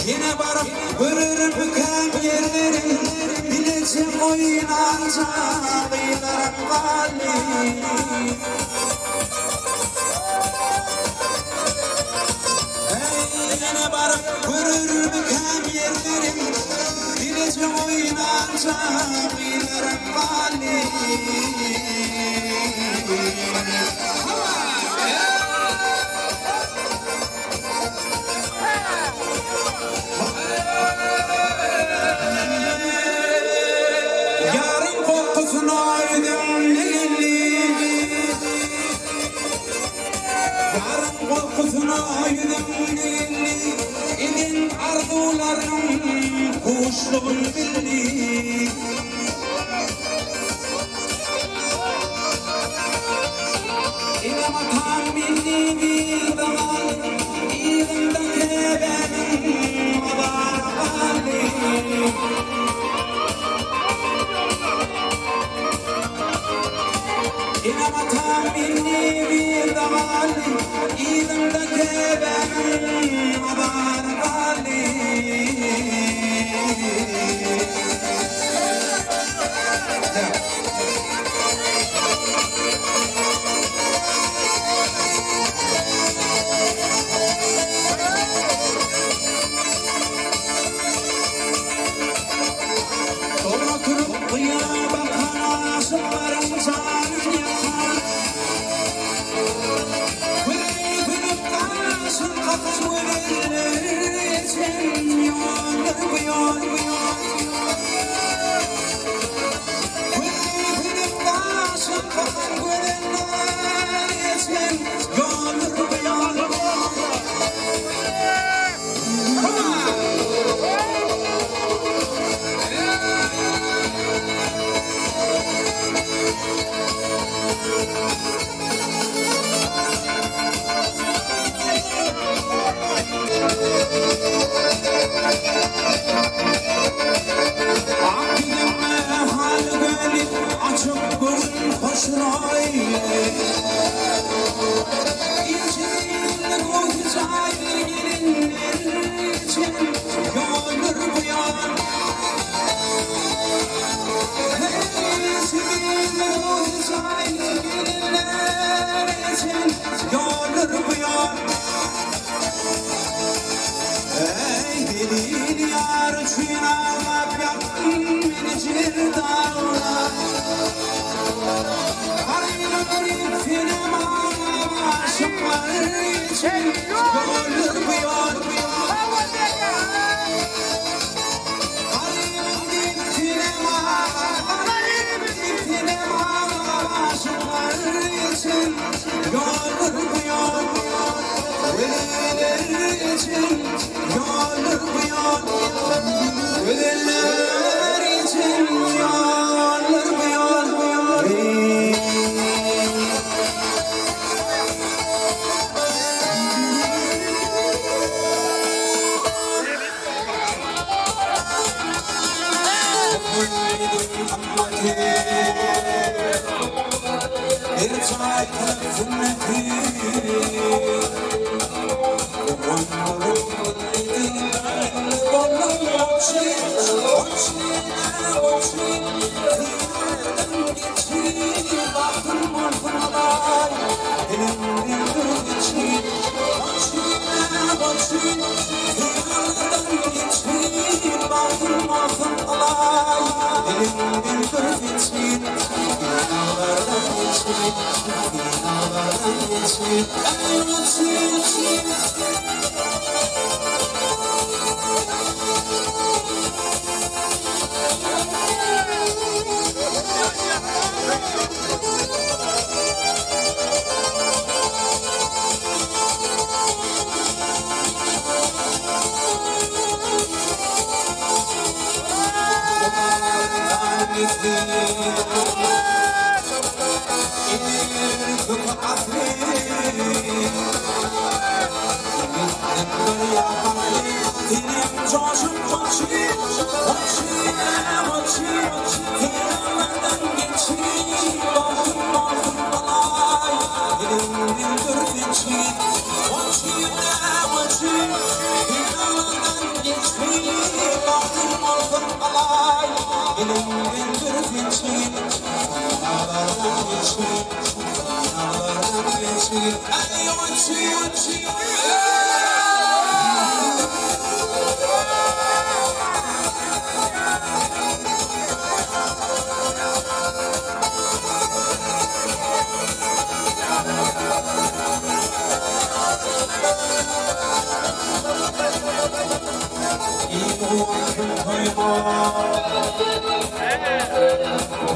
Yine varıp görürüm büken yerlerin, bileceğim oynanca kıyılarım vali. Yine varıp görürüm büken yerlerin, bileceğim oynanca kıyılarım vali. İnin arzularım kuşluğun birliği. İnem atan milli bir dağ, İlimde benim var hali. İnem atan milli bir dağ, İlimde benim var hali.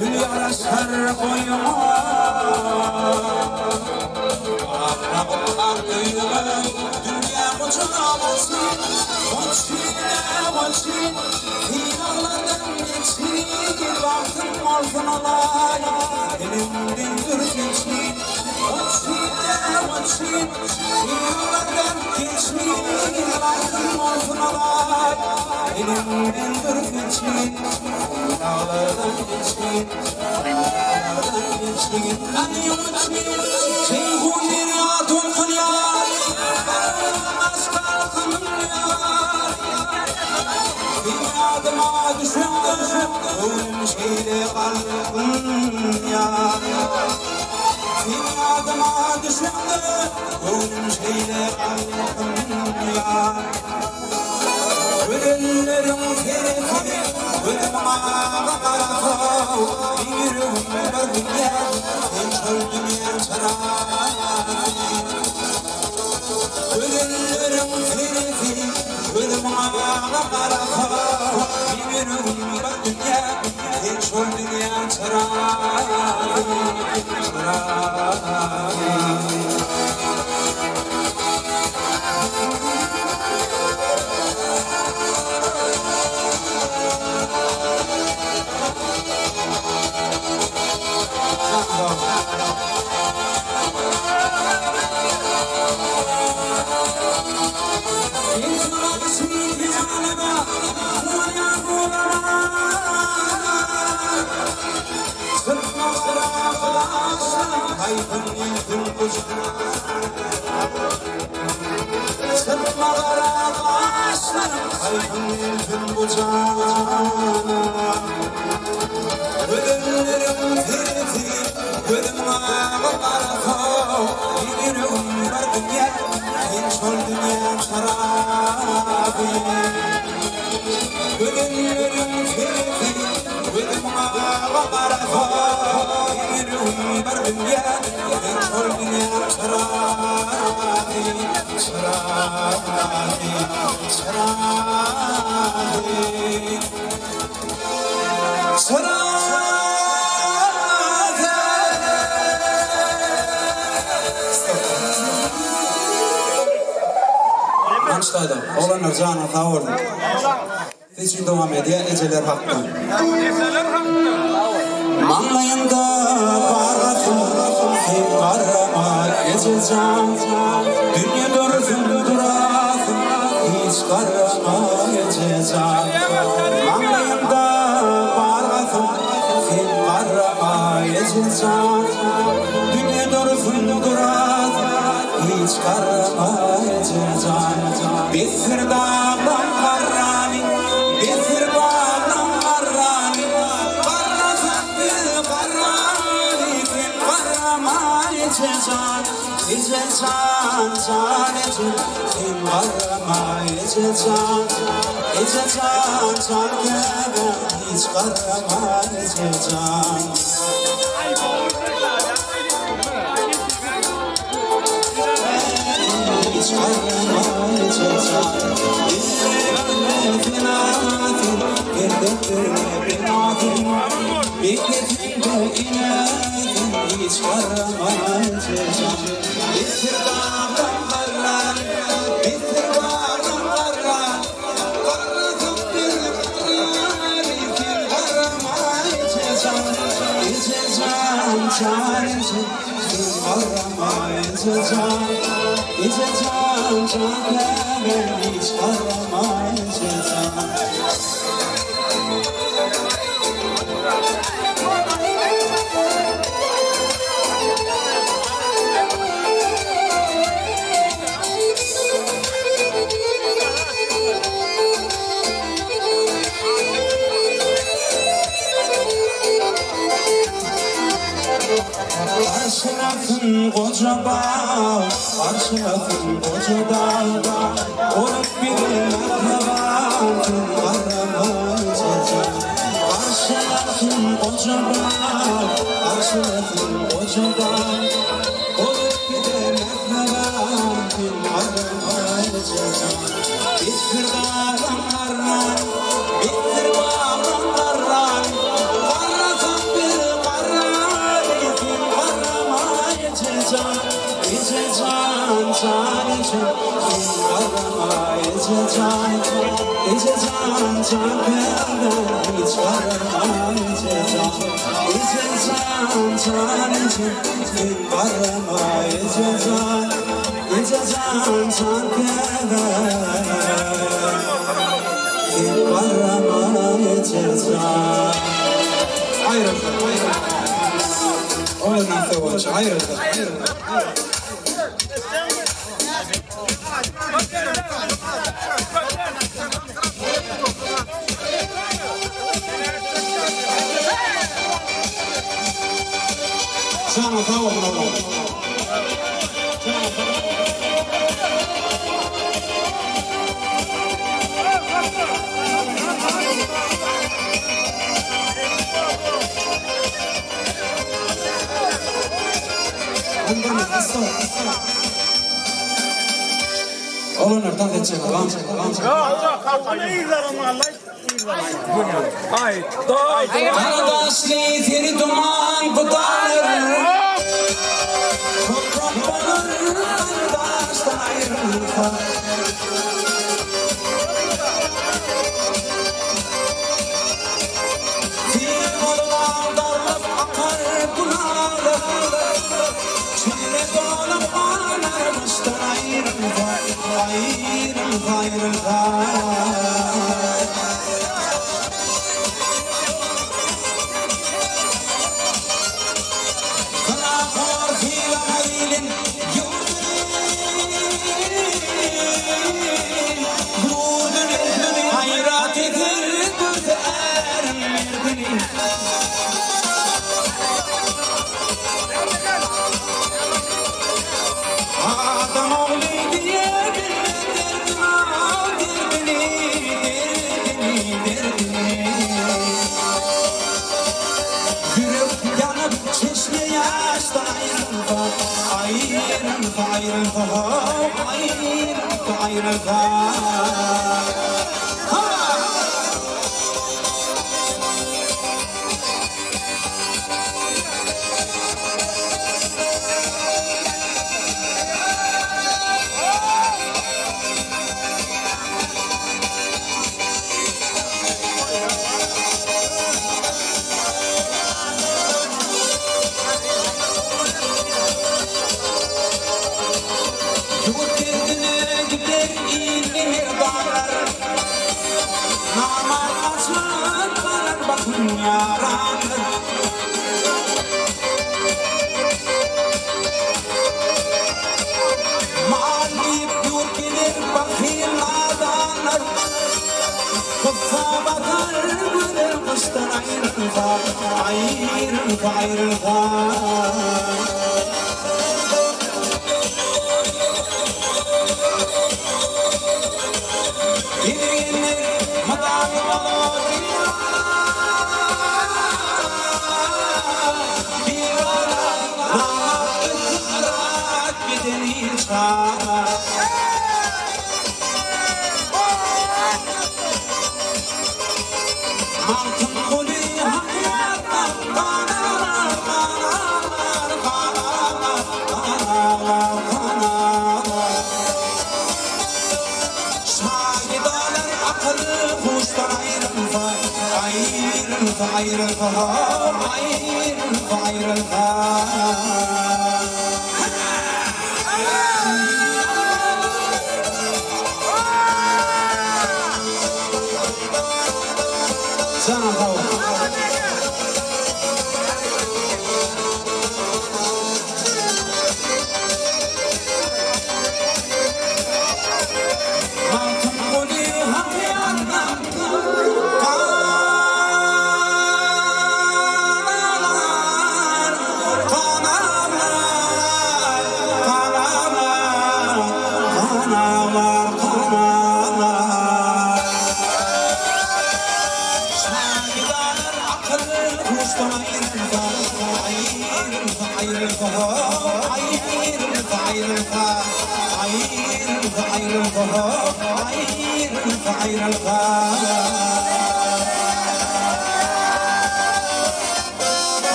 Hülyara ser koyma Ağlamam dünya uçamazsın Koçine Hinalardan geçsin Baktım orfun olay Elimden ürkünsün Koçine Hinalardan geçsin Baktım orfun olay Elimden ürkünsün Dağlardan geçsin Dağlardan geçsin Hani uçsun Sen bu dünyadın kılyar Aşkar kanın yar Dünyadıma düşündüm Ölüm şeyle kalbim yar Dünyadıma düşündüm Ölüm şeyle kalbim yar Ölümlerim keyfi Ölüm ağa karatov Bir ömür dünya En çöldüm yer çarar Ölümlerim keyfi Ölüm ağa karatov Bir ömür dünya En çöldüm yer çarar Sırtmalara başlarım Kaybın bu cana Ölümlerim tirti Ölüm ağa karatov Bir gün var dünya En çöl dünya şarabı Ölümlerim tirti Ölüm ağa karatov Bir gün var dünya En çöl dünya şarabı Anstayda, oğlanlar canı tavırdı. Için devam ediyor, eceler hakkı. Manlayında baratım, kim karama geçeceğim. Dünya dörsün durasın, hiç karama geçeceğim. Manlayında baratım, kim karama geçeceğim. Dünya dörsün durasın, hiç karama geçeceğim. Bir dağdan karani, bir dağdan karani. Karnasan bir karani, kim karama geçeceğim. İçeceğim, can için, kim karama geçeceğim. İçeceğim, can gebe, hiç karama geçeceğim. Hiç karama geçeceğim. Bir gecede inedim, hiç karamayacağım. Bir dağdan karlar, bir dağdan karlar. Karladım bir karlar, bir karamayacağım. İçeceğim çaresi, bir karamayacağım. İçeceğim çaresi, hiç karamayacağım. Karşılasın koca bağ, karşılasın koca dağ. Olup bir merhabatın aramayacak. Karşılasın koca bağ, karşılasın koca dağ. Olup bir merhabatın aramayacak. Bitir dağlarla, bitir bağlarla. Karlasın bir karar, yetin karamayacak. Gece can can için karamayacak. Gece can can benden hiç karamayacak. Gece can can için karamayacak. Gece can can benden hiç karamayacak. Ayrıldı, ayrıldı. Oradan sevaç, ayrıldı, ayrıldı. Sana tamam oğlum. Oğlum nereden geçecek? Karadaşlı teri duman budanır. Topraklanır kardeşten ayrılır. Film olmam darlık akar bunalır. Çile dolup ağlarmıştan ayrılır. Ayrılır, ayrılır.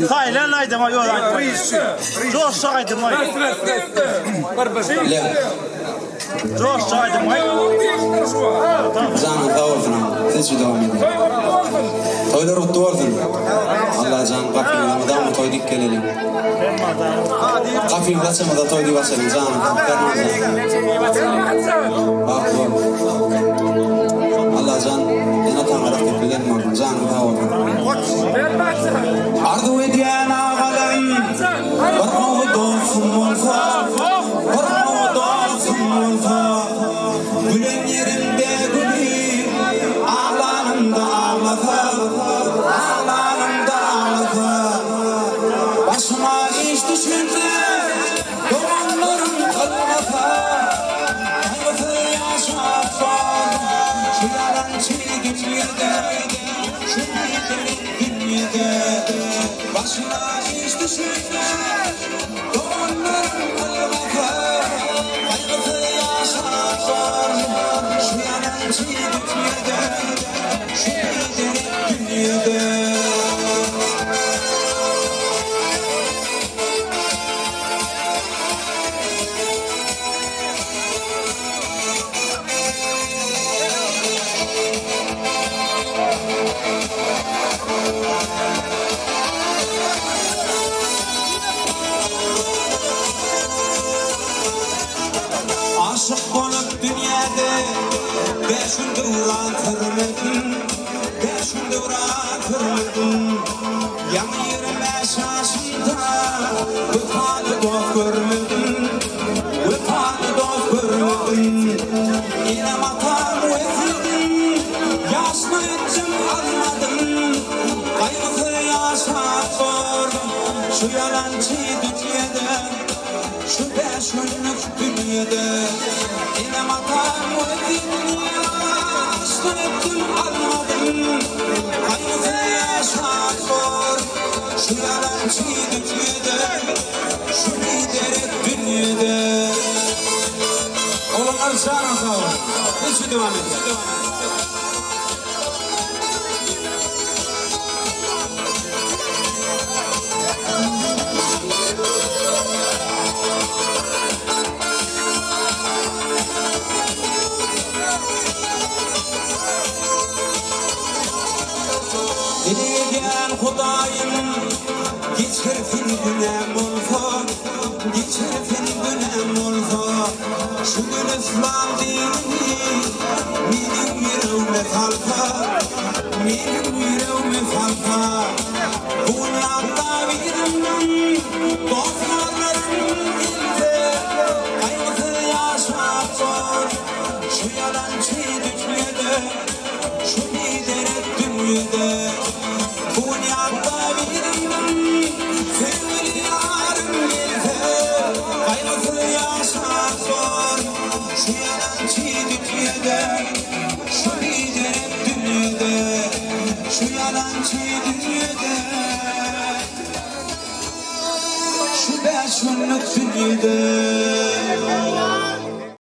Taylan aydıma yok. Çok saydıma. Çok saydıma. Canım tavafına. Hiç devam edin. Toylar uttu oldun. Allah can kapıyı Ramazan toy dik gelelim. Kapıyı kaçamadı toy dik basalım canım. Bak bu. Allah can yine tanrı tepkilerim var. Canım tavafına. Ardu ediyen ağalım. Varmağı dolsun olsa. Varmağı dolsun olsa. Gülen yerimde gülü. Ağlanımda ağlasa. Ağlanımda ağlasa. Başıma iş düşünce. Doğanlarım kalmasa. Kaygısı yaşarsan. Şu yalan çiğdim yerde. Şu gidelim dünyada. Başına iş düşünce. Doğanlarım kalmasa. Kaygısı yaşarsan. Şu yalan çiğdim yerde. Şu gidelim dünyada. Aşık olup dünyada beşinci uğratırmıdım, beşinci uğratırmıdım. Yan yerim esasında vıfalı dost görmedim, vıfalı dost görmedim. Yine matam vesildim, yaşlı ettim almadım. Kaygısı yaşatır şu yalancı dünyada. Şu beş günlük dünyada yine matam ödüm yaşlı ettim almadım. Kaygısı yaşatır şu yalancı dünyada. Şu lider dünyada. Oğlumlar sana sağ olun. Hiç devam edin. Dilegen Hudayım geçirsin günem olsa, geçirsin günem olsa. Şu gün İslam dini benim yüreğime salsa, benim yüreğime salsa. Bu dünyada benim dostlarım ilde kaygısı yaşatır şu yalancı dünyada, şu lider dünyada. Bu dünyada benim sevgili yarım ilde kaygısı yaşatır şu yalancı dünyada, şu lider dünyada, şu yalancı dünyada. Şu beş günlük dünyada.